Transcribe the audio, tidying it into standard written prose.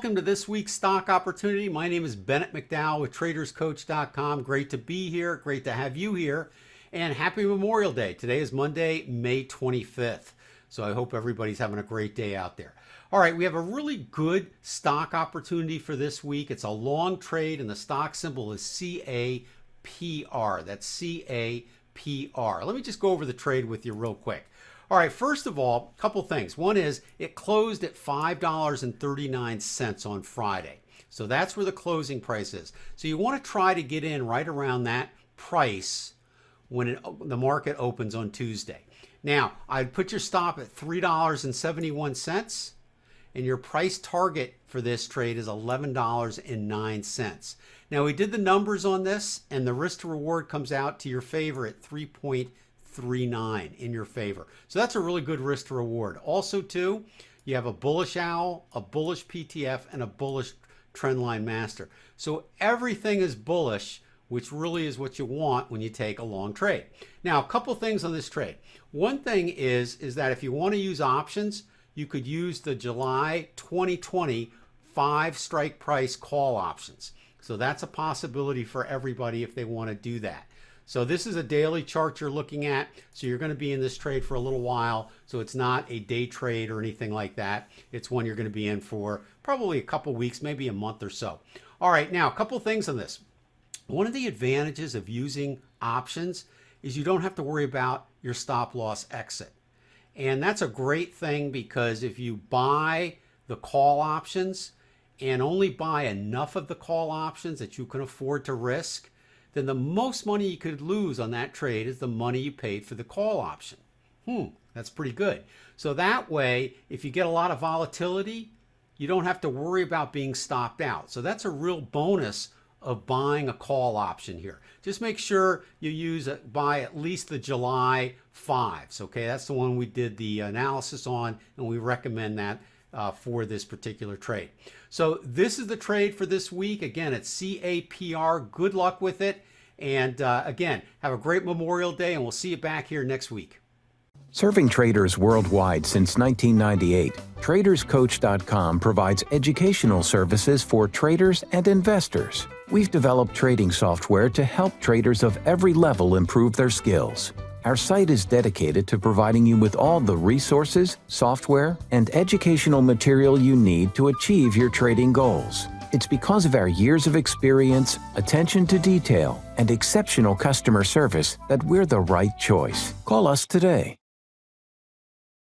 welcome to this week's Stock Opportunity. My name is Bennett McDowell with TradersCoach.com. Great to be here. Great to have you here. And happy Memorial Day. Today is Monday, May 25th. So I hope everybody's having a great day out there. All right, we have a really good stock opportunity for this week. It's a long trade and the stock symbol is CAPR. That's CAPR. Let me just go over the trade with you real quick. All right, first of all, a couple things. One is it closed at $5.39 on Friday. So that's where the closing price is. So you want to try to get in right around that price when the market opens on Tuesday. Now, I'd put your stop at $3.71, and your price target for this trade is $11.09. Now, we did the numbers on this, and the risk to reward comes out to your favor at 3.39 in your favor. So that's a really good risk to reward. Also, too, you have a bullish owl, a bullish PTF, and a bullish trendline master. So everything is bullish, which really is what you want when you take a long trade. Now, a couple things on this trade. One thing is that if you want to use options, you could use the July 2020 5-strike price call options. So that's a possibility for everybody if they want to do that. So this is a daily chart you're looking at. So you're going to be in this trade for a little while. So it's not a day trade or anything like that. It's one you're going to be in for probably a couple weeks, maybe a month or so. All right, now a couple things on this. One of the advantages of using options is you don't have to worry about your stop loss exit. And that's a great thing because if you buy the call options and only buy enough of the call options that you can afford to risk, then the most money you could lose on that trade is the money you paid for the call option. That's pretty good. So that way, if you get a lot of volatility, you don't have to worry about being stopped out. So that's a real bonus of buying a call option here. Just make sure you buy at least the July 5s. Okay, that's the one we did the analysis on, and we recommend that for this particular trade. So this is the trade for this week. Again, it's CAPR. Good luck with it. And again, have a great Memorial Day, and we'll see you back here next week. Serving traders worldwide since 1998, TradersCoach.com provides educational services for traders and investors. We've developed trading software to help traders of every level improve their skills. Our site is dedicated to providing you with all the resources, software, and educational material you need to achieve your trading goals. It's because of our years of experience, attention to detail, and exceptional customer service that we're the right choice. Call us today.